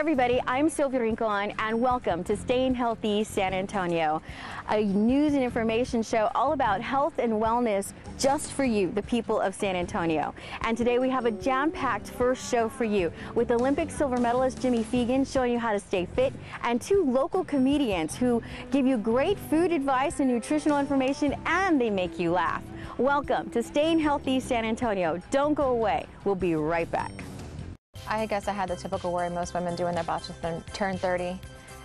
everybody, I'm Sylvia Rincon and welcome to Staying Healthy San Antonio, a news and information show all about health and wellness just for you, the people of San Antonio. And today we have a jam-packed first show for you with Olympic silver medalist Jimmy Fegan showing you how to stay fit, and two local comedians who give you great food advice and nutritional information, and they make you laugh. Welcome to Staying Healthy San Antonio. Don't go away. We'll be right back. I guess I had the typical worry most women do when they're about to turn 30.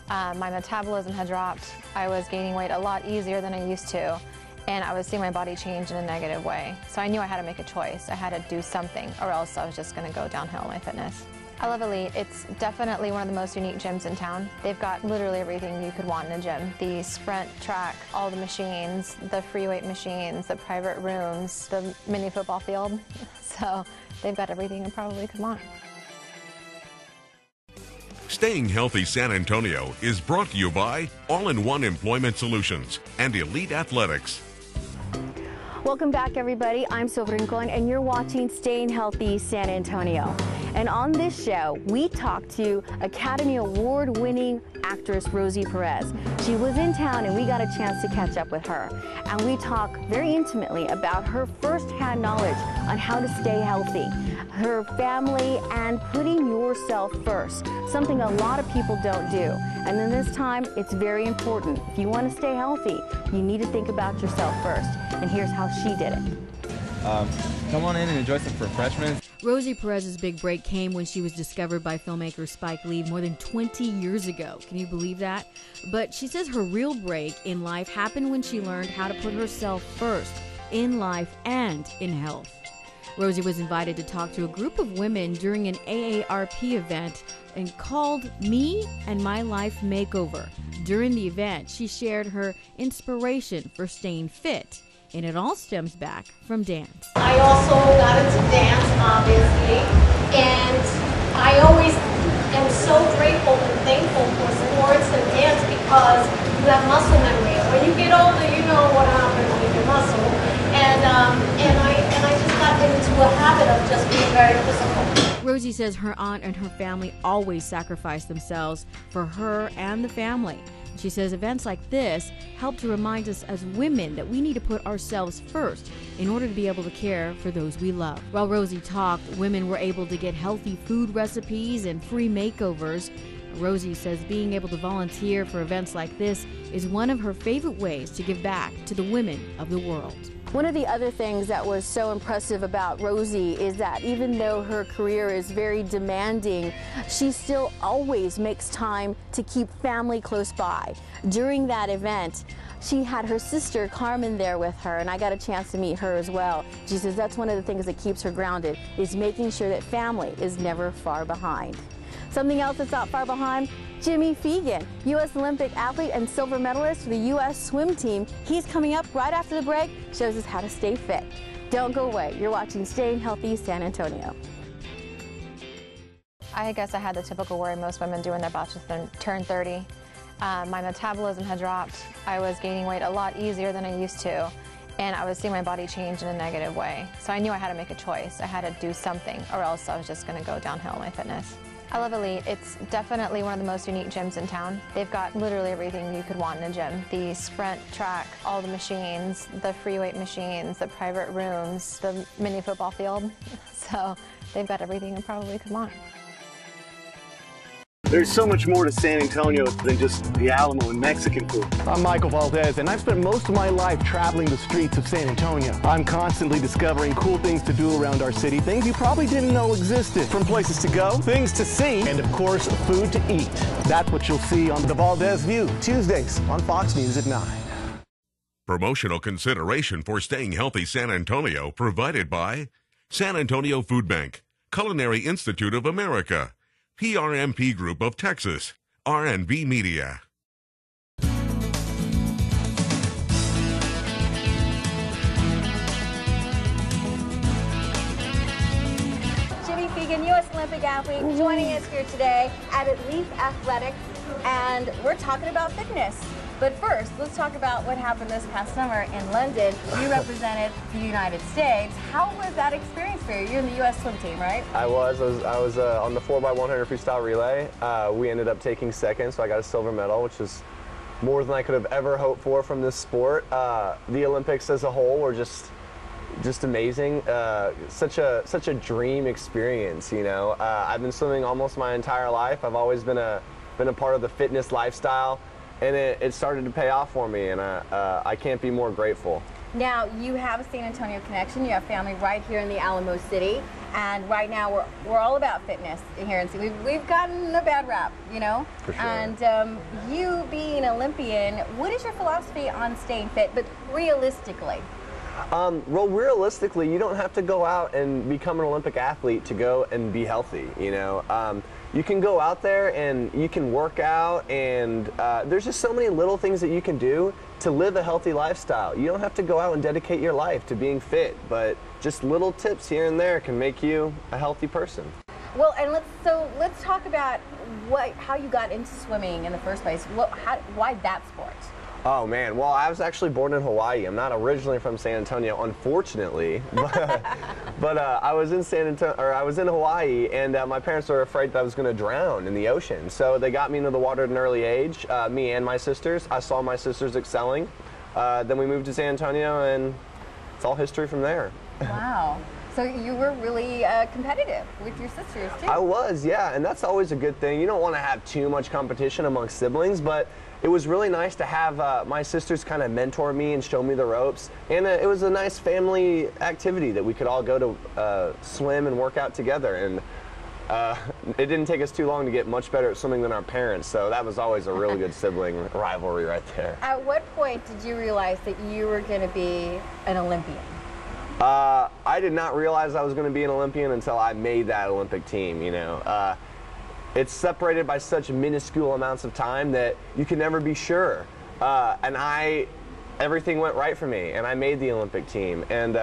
My metabolism had dropped. I was gaining weight a lot easier than I used to, and I was seeing my body change in a negative way. So I knew I had to make a choice. I had to do something, or else I was just going to go downhill in my fitness. I love Elite. It's definitely one of the most unique gyms in town. They've got literally everything you could want in a gym. The sprint track, all the machines, the free weight machines, the private rooms, the mini football field. So they've got everything you probably could want. Staying Healthy San Antonio is brought to you by All-in-One Employment Solutions and Elite Athletics. Welcome back, everybody. I'm Sylvia Rincon, and you're watching Staying Healthy San Antonio. And on this show, we talked to Academy Award-winning actress Rosie Perez. She was in town, and we got a chance to catch up with her. And we talked very intimately about her first-hand knowledge on how to stay healthy, her family, and putting yourself first, something a lot of people don't do. And in this time, it's very important. If you want to stay healthy, you need to think about yourself first. And here's how she did it. Come on in and enjoy some refreshments. Rosie Perez's big break came when she was discovered by filmmaker Spike Lee more than 20 years ago. Can you believe that? But she says her real break in life happened when she learned how to put herself first in life and in health. Rosie was invited to talk to a group of women during an AARP event and called Me and My Life Makeover. During the event, she shared her inspiration for staying fit, and it all stems back from dance. I also got into dance, obviously, and I always am so grateful and thankful for sports and dance because you have muscle memory. When you get older, you know what happens with your muscle, and I just got into a habit of just being very physical. Rosie says her aunt and her family always sacrificed themselves for her and the family. She says events like this help to remind us as women that we need to put ourselves first in order to be able to care for those we love. While Rosie talked, women were able to get healthy food recipes and free makeovers. Rosie says being able to volunteer for events like this is one of her favorite ways to give back to the women of the world. One of the other things that was so impressive about Rosie is that even though her career is very demanding, she still always makes time to keep family close by. During that event, she had her sister Carmen there with her, and I got a chance to meet her as well. She says that's one of the things that keeps her grounded, is making sure that family is never far behind. Something else that's not far behind, Jimmy Fegan, U.S. Olympic athlete and silver medalist for the U.S. swim team. He's coming up right after the break, shows us how to stay fit. Don't go away. You're watching Staying Healthy San Antonio. I guess I had the typical worry most women do when they're about to turn 30. My metabolism had dropped. I was gaining weight a lot easier than I used to, and I was seeing my body change in a negative way. So I knew I had to make a choice. I had to do something, or else I was just going to go downhill in my fitness. I love Elite. It's definitely one of the most unique gyms in town. They've got literally everything you could want in a gym. The sprint track, all the machines, the free weight machines, the private rooms, the mini football field. So they've got everything you probably could want. There's so much more to San Antonio than just the Alamo and Mexican food. I'm Michael Valdez, and I've spent most of my life traveling the streets of San Antonio. I'm constantly discovering cool things to do around our city, things you probably didn't know existed. From places to go, things to see, and of course, food to eat. That's what you'll see on The Valdez View, Tuesdays on Fox News at 9. Promotional consideration for Staying Healthy San Antonio provided by San Antonio Food Bank, Culinary Institute of America, PRMP Group of Texas, R&B Media. Jimmy Fegan, U.S. Olympic athlete, joining us here today at Elite Athletics, and we're talking about fitness. But first, let's talk about what happened this past summer in London. You represented the United States. How was that experience for you? You're in the U.S. swim team, right? I was on the 4x100 freestyle relay. We ended up taking second, so I got a silver medal, which is more than I could have ever hoped for from this sport. The Olympics as a whole were just amazing. Such a dream experience, you know. I've been swimming almost my entire life. I've always been a part of the fitness lifestyle, and it started to pay off for me, and I can't be more grateful. Now, you have a San Antonio connection. You have family right here in the Alamo City, and right now we're all about fitness here in City. We've gotten a bad rap, you know. For sure. And you being an Olympian, what is your philosophy on staying fit, but realistically? Well, realistically, you don't have to go out and become an Olympic athlete to go and be healthy, you know. You can go out there and you can work out, and there's just so many little things that you can do to live a healthy lifestyle. You don't have to go out and dedicate your life to being fit, but just little tips here and there can make you a healthy person. Well, and let's talk about how you got into swimming in the first place. Why that sport? Oh man, well, I was actually born in Hawaii. I'm not originally from San Antonio, unfortunately, but I was in Hawaii, and my parents were afraid that I was going to drown in the ocean, so they got me into the water at an early age. Me and my sisters. I saw my sisters excelling. Then we moved to San Antonio, and it's all history from there. Wow. So you were really competitive with your sisters, too. I was, yeah, and that's always a good thing. You don't want to have too much competition amongst siblings, but it was really nice to have my sisters kind of mentor me and show me the ropes. And it was a nice family activity that we could all go to swim and work out together. And it didn't take us too long to get much better at swimming than our parents, so that was always a really good sibling rivalry right there. At what point did you realize that you were going to be an Olympian? I did not realize I was going to be an Olympian until I made that Olympic team, you know. It's separated by such minuscule amounts of time that you can never be sure. And everything went right for me, and I made the Olympic team, and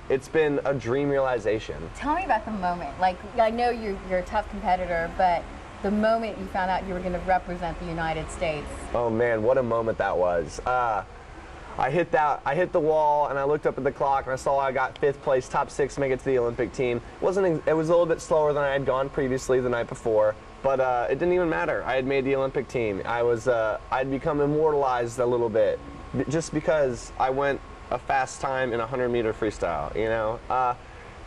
it's been a dream realization. Tell me about the moment. Like, I know you're a tough competitor, but the moment you found out you were going to represent the United States. Oh man, what a moment that was. I hit the wall, and I looked up at the clock, and I saw I got 5th place, top 6, make it to the Olympic team. It was a little bit slower than I had gone previously the night before, but it didn't even matter. I had made the Olympic team. I'd become immortalized a little bit, just because I went a fast time in a 100-meter freestyle, you know.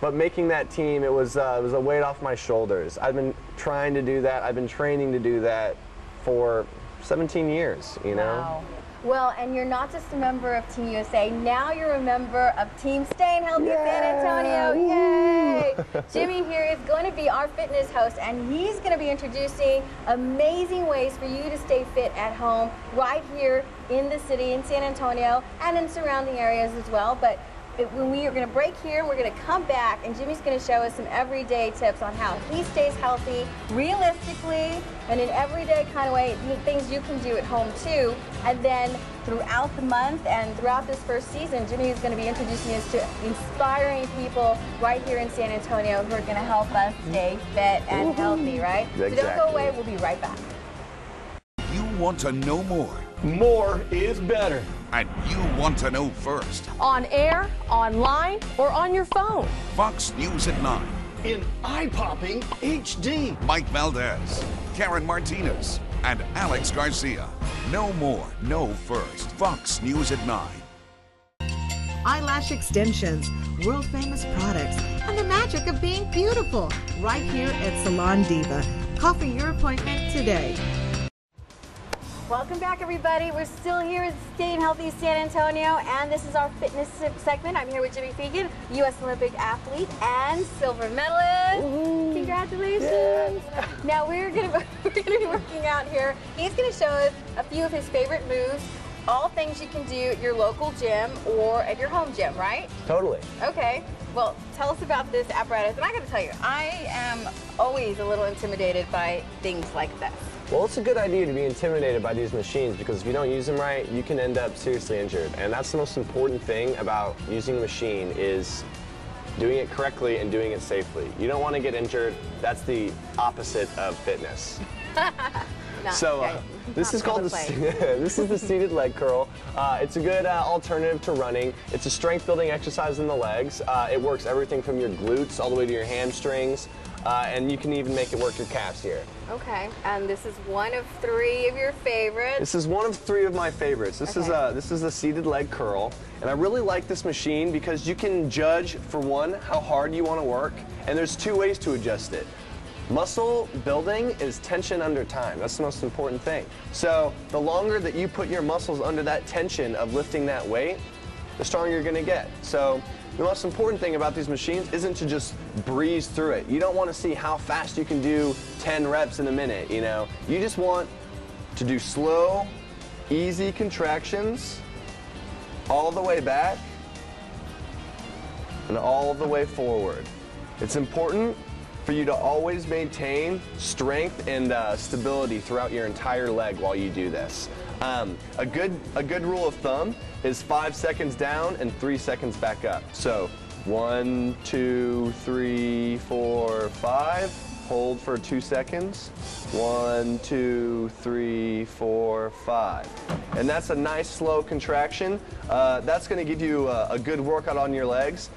But making that team, it was a weight off my shoulders. I've been trying to do that. I've been training to do that for 17 years, you know. Wow. Well, and you're not just a member of Team USA, now you're a member of Team Staying Healthy San Antonio. Yay! Jimmy here is going to be our fitness host, and he's going to be introducing amazing ways for you to stay fit at home right here in the city in San Antonio and in surrounding areas as well. But when we are going to break here, we're going to come back, and Jimmy's going to show us some everyday tips on how he stays healthy realistically and in everyday kind of way, things you can do at home too. And then throughout the month and throughout this first season, Jimmy is going to be introducing us to inspiring people right here in San Antonio who are going to help us stay fit and healthy, right? Exactly. So don't go away. We'll be right back. You want to know more. More is better. And you want to know first. On air, online, or on your phone. Fox News at 9. In eye-popping HD. Mike Valdez, Karen Martinez, and Alex Garcia. Know more, know first. Fox News at 9. Eyelash extensions, world-famous products, and the magic of being beautiful. Right here at Salon Diva. Call for your appointment today. Welcome back, everybody. We're still here at Staying Healthy San Antonio, and this is our fitness segment. I'm here with Jimmy Fegan, U.S. Olympic athlete and silver medalist. Ooh. Congratulations. Yes. Now we're gonna be working out here. He's gonna show us a few of his favorite moves, all things you can do at your local gym or at your home gym, right? Totally. Okay. Well, tell us about this apparatus. And I gotta tell you, I am always a little intimidated by things like this. Well, it's a good idea to be intimidated by these machines, because if you don't use them right, you can end up seriously injured. And that's the most important thing about using a machine, is doing it correctly and doing it safely. You don't want to get injured. That's the opposite of fitness. This is called this is the seated leg curl. It's a good alternative to running. It's a strength building exercise in the legs. It works everything from your glutes all the way to your hamstrings, and you can even make it work your calves here. Okay, and this is one of 3 of your favorites. This is one of 3 of my favorites. This is the seated leg curl, and I really like this machine because you can judge, for one, how hard you want to work, and there's 2 ways to adjust it. Muscle building is tension under time. That's the most important thing. So the longer that you put your muscles under that tension of lifting that weight, the stronger you're gonna get. So the most important thing about these machines isn't to just breeze through it. You don't want to see how fast you can do 10 reps in a minute, you know. You just want to do slow, easy contractions all the way back and all the way forward. It's important for you to always maintain strength and stability throughout your entire leg while you do this. A good rule of thumb is 5 seconds down and 3 seconds back up. So 1, 2, 3, 4, 5. Hold for 2 seconds. 1, 2, 3, 4, 5. And that's a nice slow contraction. That's going to give you a good workout on your legs.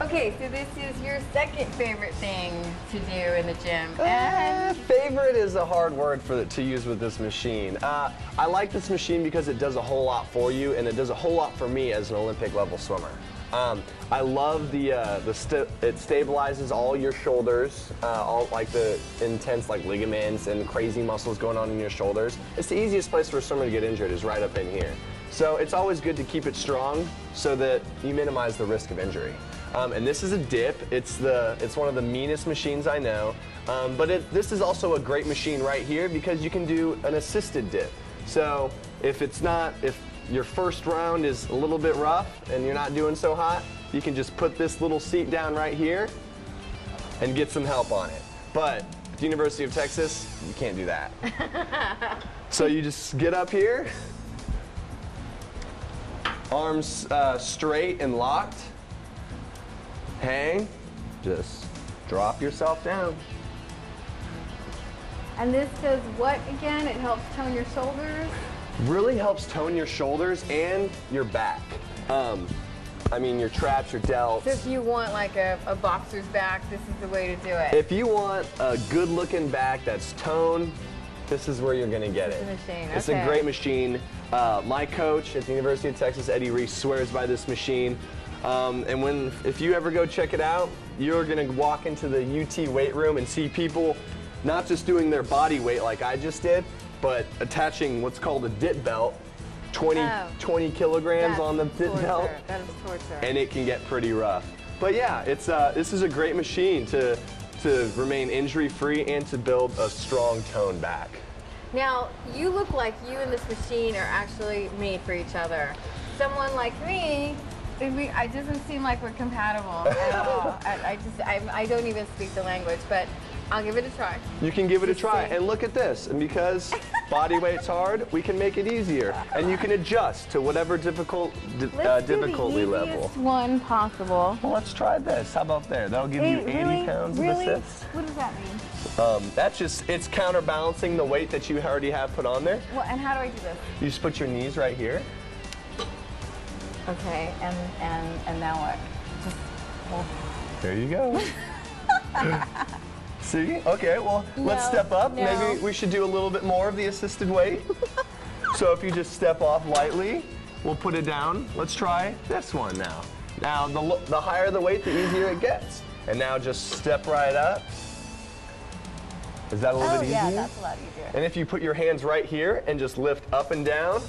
Okay, so this is your second favorite thing to do in the gym. Favorite is a hard word to use with this machine. I like this machine because it does a whole lot for you, and it does a whole lot for me as an Olympic level swimmer. I love it stabilizes all your shoulders, all like the intense like ligaments and crazy muscles going on in your shoulders. It's the easiest place for a swimmer to get injured is right up in here. So it's always good to keep it strong so that you minimize the risk of injury. And this is a dip. It's one of the meanest machines I know. But this is also a great machine right here because you can do an assisted dip. So if your first round is a little bit rough and you're not doing so hot, you can just put this little seat down right here and get some help on it. But at the University of Texas, you can't do that. So you just get up here, arms straight and locked. Hang, just drop yourself down. And this does what again? It helps tone your shoulders? Really helps tone your shoulders and your back. I mean your traps, your delts. So if you want like a boxer's back, this is the way to do it. If you want a good looking back that's toned, this is where you're gonna get it. It's a great machine. My coach at the University of Texas, Eddie Reese, swears by this machine. And if you ever go check it out, you're gonna walk into the UT weight room and see people not just doing their body weight like I just did, but attaching what's called a dip belt, 20 kilograms on the dip belt. That is torture. And it can get pretty rough. But yeah, this is a great machine to remain injury-free and to build a strong toned back. Now, you look like you and this machine are actually made for each other. Someone like me, it doesn't seem like we're compatible at all. I don't even speak the language, but I'll give it a try. You can give it a try, and look at this. And because body weight's hard, we can make it easier, and you can adjust to whatever difficulty Let's do level. the easiest one possible. Well, let's try this. How about there? That'll give you 80 pounds of assist. What does that mean? It's counterbalancing the weight that you already have put on there. Well, and how do I do this? You just put your knees right here. Okay, and now what? Just hold. There you go. See? Okay, well, let's step up. No. Maybe we should do a little bit more of the assisted weight. So if you just step off lightly, we'll put it down. Let's try this one now. Now, the higher the weight, the easier it gets. And now just step right up. Is that a little bit easier? Yeah, that's a lot easier. And if you put your hands right here and just lift up and down,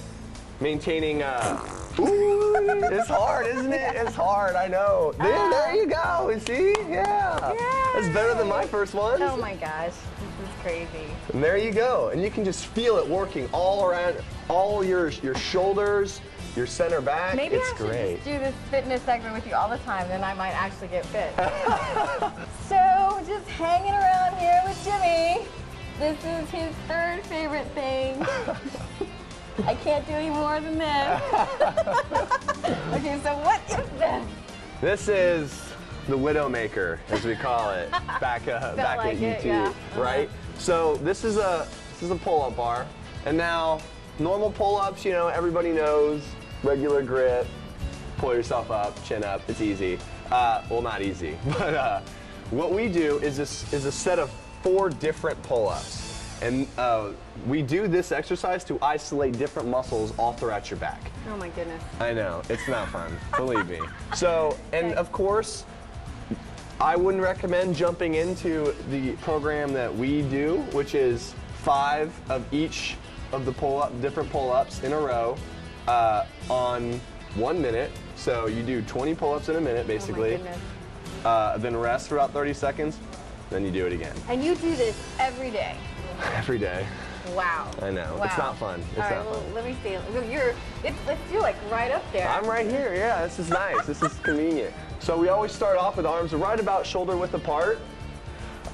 maintaining, ooh, it's hard, isn't it? It's hard, I know. There you go, see? Yeah. That's better than my first one. Oh my gosh, this is crazy. And there you go. And you can just feel it working all around, all your shoulders, your center back. Maybe it's I should great. just do this fitness segment with you all the time, then I might actually get fit. So, just hanging around here with Jimmy. This is his third favorite thing. I can't do any more than this. Okay, so what is this? This is the Widowmaker, as we call it, back at UT, right? So this is a This is a pull-up bar. And now, normal pull-ups, you know, everybody knows, regular grit, pull yourself up, chin up, it's easy. Well, not easy, but what we do is a set of 4 different pull-ups. And we do this exercise to isolate different muscles all throughout your back. Oh my goodness. I know, it's not fun, believe me. So, and of course, I wouldn't recommend jumping into the program that we do, which is 5 of each of the different pull-ups in a row on 1 minute. So you do 20 pull-ups in a minute, basically. Oh my goodness. Then rest for about 30 seconds, then you do it again. And you do this every day? Every day. Wow. I know. Wow. It's not fun. It's All right, not well, fun. let me see. You're like right up there. I'm right here, yeah. This is nice. This is convenient. So we always start off with arms right about shoulder width apart.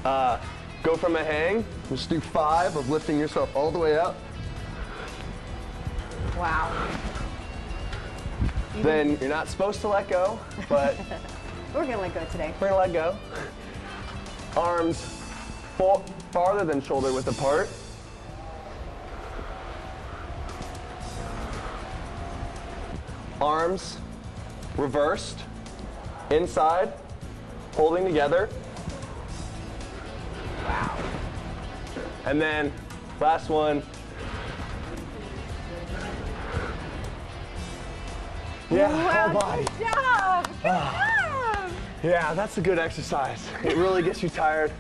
Go from a hang. Just do 5 of lifting yourself all the way up. Wow. Then you're not supposed to let go, but we're gonna let go today. We're gonna let go. Arms farther than shoulder width apart. Arms reversed, inside, holding together. Wow. And then last one. Yeah, wow, whole body. Good job. Good job. Yeah, that's a good exercise. It really gets you tired,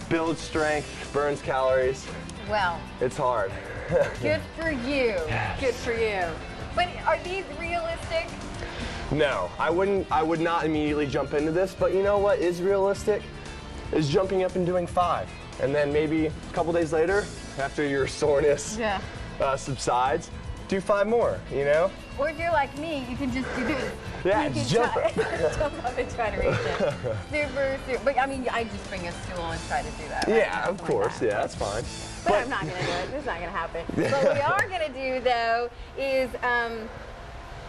builds strength, burns calories. Well, it's hard. Good for you. Yes. Good for you. But are these realistic? No, I would not immediately jump into this, but you know what is realistic? Is jumping up and doing 5. And then maybe a couple days later, after your soreness subsides, do 5 more, you know? Or if you're like me, you can just do this. Yeah, you jump up. Jump up and try to reach it. Super. But I mean, I just bring a stool and try to do that. Right? Yeah, of course. Yeah, that's fine. But I'm not going to do it. This is not going to happen. What we are going to do, though, is I'm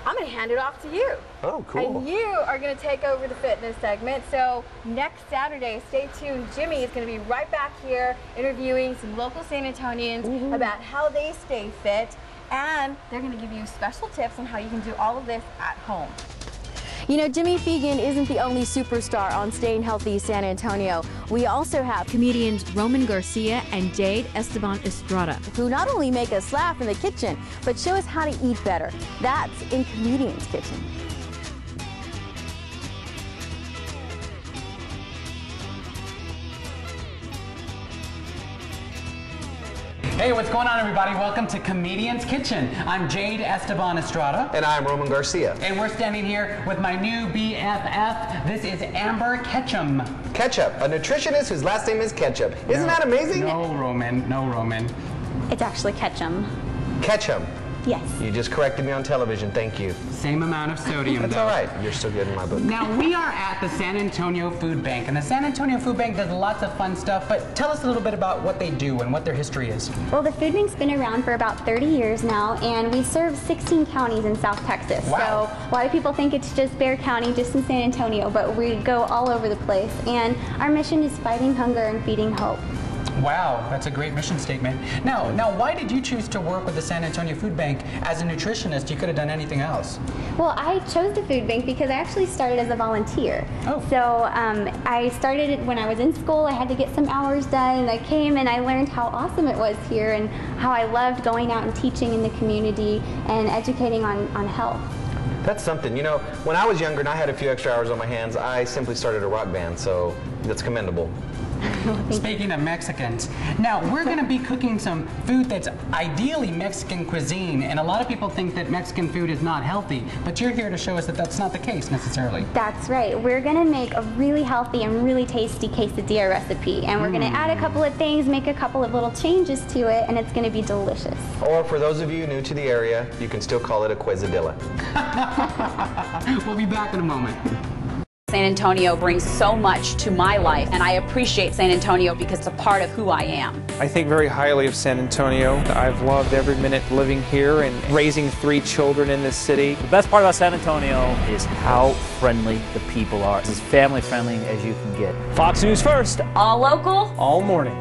going to hand it off to you. Oh, cool. And you are going to take over the fitness segment. So next Saturday, stay tuned. Jimmy is going to be right back here interviewing some local San Antonians about how they stay fit. And they're going to give you special tips on how you can do all of this at home. You know, Jimmy Fegan isn't the only superstar on Staying Healthy San Antonio. We also have comedians Roman Garcia and Jade Esteban Estrada, who not only make us laugh in the kitchen, but show us how to eat better. That's in Comedian's Kitchen. Hey, what's going on, everybody? Welcome to Comedian's Kitchen. I'm Jade Esteban Estrada. And I'm Roman Garcia. And we're standing here with my new BFF. This is Amber Ketchum. Ketchup, a nutritionist whose last name is Ketchup. Isn't that amazing? No, Roman. No, Roman. It's actually Ketchum. Ketchum. Yes. You just corrected me on television. Thank you. Same amount of sodium, That's though. all right. You're still good in my book. Now, we are at the San Antonio Food Bank, and the San Antonio Food Bank does lots of fun stuff, but tell us a little bit about what they do and what their history is. Well, the food bank's been around for about 30 years now, and we serve 16 counties in South Texas. Wow. So a lot of people think it's just Bexar County, just in San Antonio, but we go all over the place. And our mission is fighting hunger and feeding hope. Wow, that's a great mission statement. Now, why did you choose to work with the San Antonio Food Bank as a nutritionist? You could have done anything else. Well, I chose the food bank because I actually started as a volunteer. Oh. So I started it when I was in school. I had to get some hours done, and I came and I learned how awesome it was here and how I loved going out and teaching in the community and educating on health. That's something. You know, when I was younger and I had a few extra hours on my hands, I simply started a rock band, so that's commendable. Speaking of Mexicans, now we're going to be cooking some food that's ideally Mexican cuisine, and a lot of people think that Mexican food is not healthy, but you're here to show us that that's not the case necessarily. That's right. We're going to make a really healthy and really tasty quesadilla recipe, and we're going to add a couple of things, make a couple of little changes to it, and it's going to be delicious. Or for those of you new to the area, you can still call it a quesadilla. We'll be back in a moment. San Antonio brings so much to my life, and I appreciate San Antonio because it's a part of who I am. I think very highly of San Antonio. I've loved every minute living here and raising 3 children in this city. The best part about San Antonio is how friendly the people are. It's as family friendly as you can get. Fox News First. All local. All morning.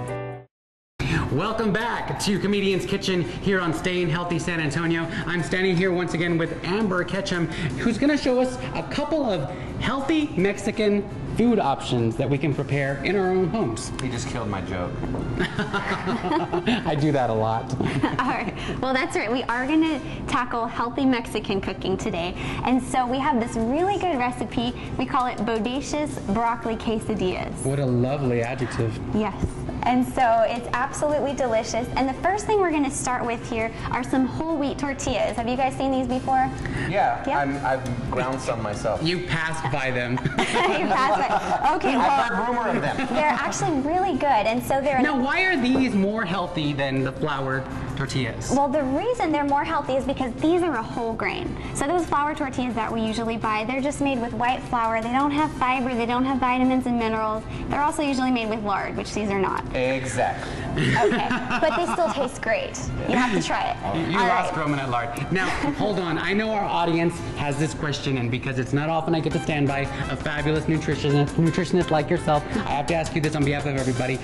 Welcome back to Comedian's Kitchen here on Staying Healthy San Antonio. I'm standing here once again with Amber Ketchum, who's going to show us a couple of healthy Mexican food options that we can prepare in our own homes. He just killed my joke. I do that a lot. All right. Well, that's right. We are going to tackle healthy Mexican cooking today. And so we have this really good recipe. We call it Bodacious Broccoli Quesadillas. What a lovely adjective. Yes. And so it's absolutely delicious. And the first thing we're going to start with here are some whole wheat tortillas. Have you guys seen these before? Yeah, I've ground some myself. You passed by them. You passed by. Okay, well, I've heard rumor of them. They're actually really good. And so they're... Now, why are these more healthy than the flour tortillas? Well, the reason they're more healthy is because these are a whole grain. So those flour tortillas that we usually buy, they're just made with white flour. They don't have fiber. They don't have vitamins and minerals. They're also usually made with lard, which these are not. Exactly. Okay, but they still taste great. You have to try it. You lost Roman at lard. Now, hold on. I know our audience has this question, and because it's not often I get to stand by a fabulous nutritionist like yourself, I have to ask you this on behalf of everybody.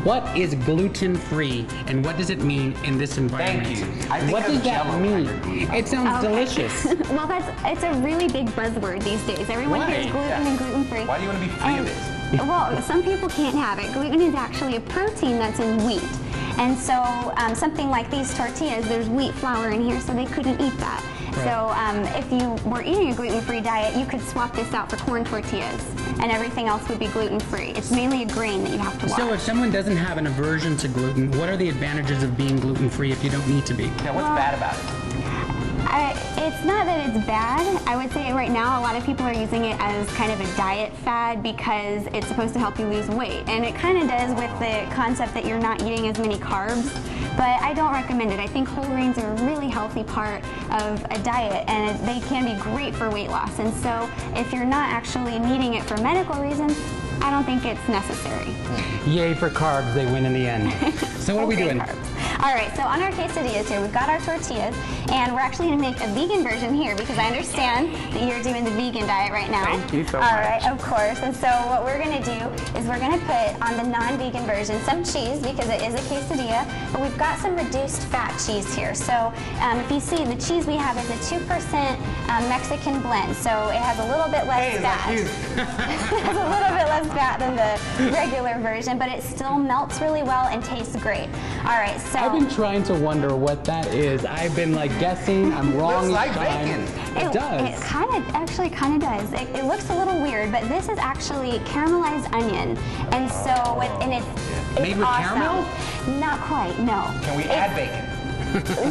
What is gluten-free, and what does it mean in this environment? Thank you. I think what does that mean? It sounds delicious. Well, it's a really big buzzword these days. Everyone hears gluten and gluten-free. Why do you want to be free of this? Well, some people can't have it. Gluten is actually a protein that's in wheat. And so something like these tortillas, there's wheat flour in here, so they couldn't eat that. Right. So if you were eating a gluten-free diet, you could swap this out for corn tortillas, and everything else would be gluten-free. It's mainly a grain that you have to watch. So if someone doesn't have an aversion to gluten, what are the advantages of being gluten-free if you don't need to be? Yeah, what's bad about it? It's not that it's bad. I would say right now a lot of people are using it as kind of a diet fad because it's supposed to help you lose weight. And it kind of does with the concept that you're not eating as many carbs. But I don't recommend it. I think whole grains are a really healthy part of a diet, and they can be great for weight loss. And so if you're not actually needing it for medical reasons, I don't think it's necessary. Yay for carbs, they win in the end. So what are we doing? All right, so on our quesadillas here, we've got our tortillas, and we're actually going to make a vegan version here because I understand that you're doing the vegan diet right now. Thank you so much. All right, of course. And so what we're going to do is we're going to put on the non-vegan version some cheese because it is a quesadilla, but we've got some reduced fat cheese here. So if you see, the cheese we have is a 2% Mexican blend, so it has a little bit less fat. It has a little bit less fat than the regular version, but it still melts really well and tastes great. All right, so I've been trying to wonder what that is. I've been like guessing. I'm wrong. Looks like bacon. It does. It actually kind of does. It looks a little weird, but this is actually caramelized onion, and so it's made with awesome. caramel? Not quite. No. Can we add bacon?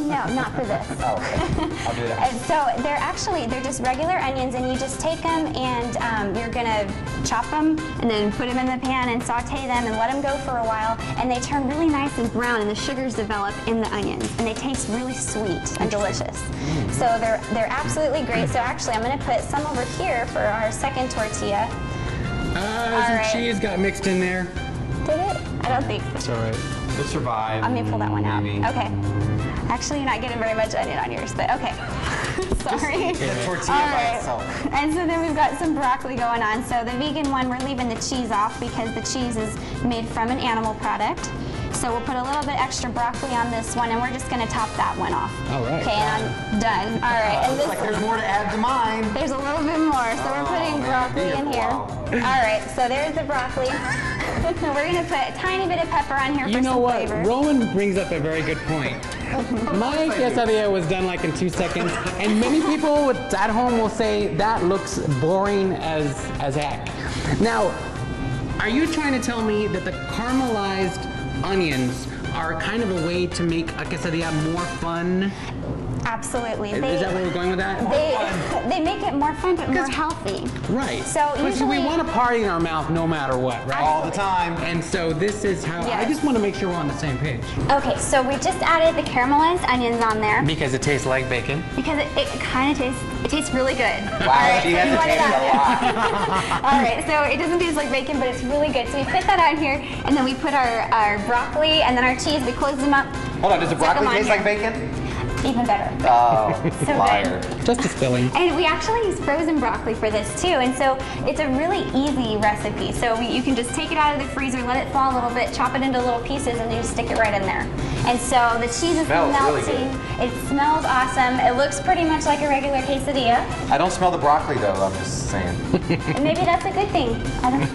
No, not for this. Oh, okay. I'll do that. And so they're just regular onions, and you just take them and you're gonna chop them and then put them in the pan and saute them and let them go for a while, and they turn really nice and brown, and the sugars develop in the onions, and they taste really sweet and delicious. So they're absolutely great. So actually, I'm gonna put some over here for our second tortilla. Some cheese got mixed in there. Did it? I don't think so. It's all right. We'll survive. I'm gonna pull that one out. Maybe. Okay. Actually, you're not getting very much onion on yours, but okay. Sorry. It's a tortilla by itself. And so then we've got some broccoli going on. So the vegan one, we're leaving the cheese off because the cheese is made from an animal product. So we'll put a little bit extra broccoli on this one, and we're just gonna top that one off. All right. Okay, and I'm done. All right. And Looks like there's more to add to mine. There's a little bit more, so we're putting broccoli in here. All right, so there's the broccoli. We're gonna put a tiny bit of pepper on here for some flavor. Roman brings up a very good point. My quesadilla was done like in 2 seconds, and many people at home will say that looks boring as heck. Now, are you trying to tell me that the caramelized onions are kind of a way to make a quesadilla more fun? Absolutely. Is that where we're going with that? They make it more fun, but more healthy. Right. So usually we want a party in our mouth no matter what, right? All the time. And so this is how, I just want to make sure we're on the same page. Okay, so we just added the caramelized onions on there. Because it tastes like bacon. Because it kind of tastes really good. Wow, All right, she hesitated a lot. All right, so it doesn't taste like bacon, but it's really good. So we put that on here, and then we put our broccoli and then our cheese. We close them up. Hold on, does the broccoli taste like bacon? Even better. Oh, So liar. Just a filling. And we actually use frozen broccoli for this too, and so it's a really easy recipe. So you can just take it out of the freezer, let it thaw a little bit, chop it into little pieces, and you just stick it right in there. And so the cheese is Smells really melting. It smells awesome. It looks pretty much like a regular quesadilla. I don't smell the broccoli though, I'm just saying. And maybe that's a good thing. I don't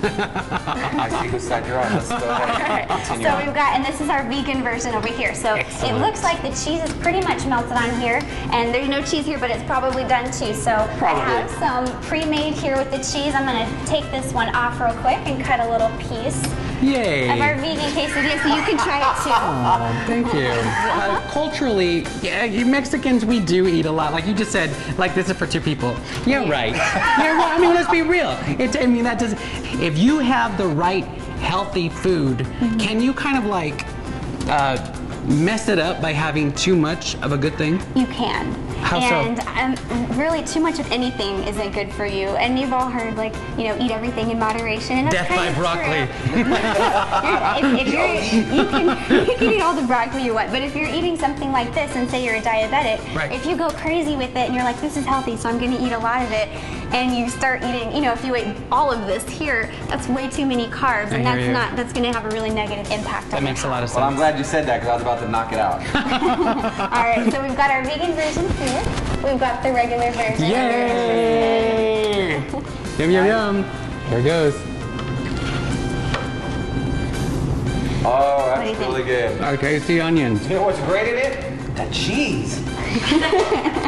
I see whose side you're on. Let's go ahead. Continue So on. we've got, and this is our vegan version over here. So Excellent. it looks like the cheese is pretty much melted on here, and there's no cheese here, but it's probably done too. So I have some pre-made here with the cheese. I'm gonna take this one off real quick and cut a little piece Yay. of our vegan quesadilla so you can try it too. Oh, thank you. Culturally, yeah, you Mexicans, we do eat a lot. Like you just said, like this is for 2 people. Yeah, right. Yeah, well, I mean, let's be real. I mean, that does. If you have the right healthy food, can you kind of like mess it up by having too much of a good thing? You can. How so? And really, too much of anything isn't good for you. And you've all heard, like, you know, eat everything in moderation. And that's Death kind by of broccoli. you can eat all the broccoli you want, but if you're eating something like this, and say you're a diabetic, Right. if you go crazy with it and you're like, this is healthy, so I'm going to eat a lot of it, and you start eating, you know, if you ate all of this here, that's way too many carbs, and that's going to have a really negative impact. That makes a lot of sense. Well, I'm glad you said that because I was about to knock it out. All right, so we've got our vegan version here. We've got the regular version. Yay! Yum, yum, yum. Here goes. Oh, What do you that's think? really good. Our tasty onions. You know what's great in it? The cheese.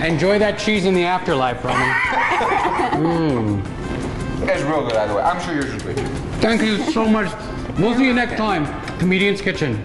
Enjoy that cheese in the afterlife, Roman. It's real good either way. I'm sure yours is good. Thank you so much. We'll see you next time. Comedian's Kitchen.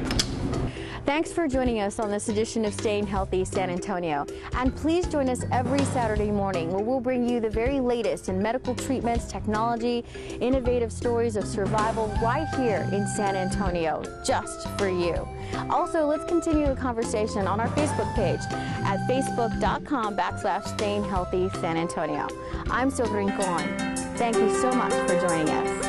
Thanks for joining us on this edition of Staying Healthy San Antonio. And please join us every Saturday morning where we'll bring you the very latest in medical treatments, technology, innovative stories of survival right here in San Antonio, just for you. Also, let's continue the conversation on our Facebook page at facebook.com/StayingHealthySanAntonio. I'm Silver Rincon. Thank you so much for joining us.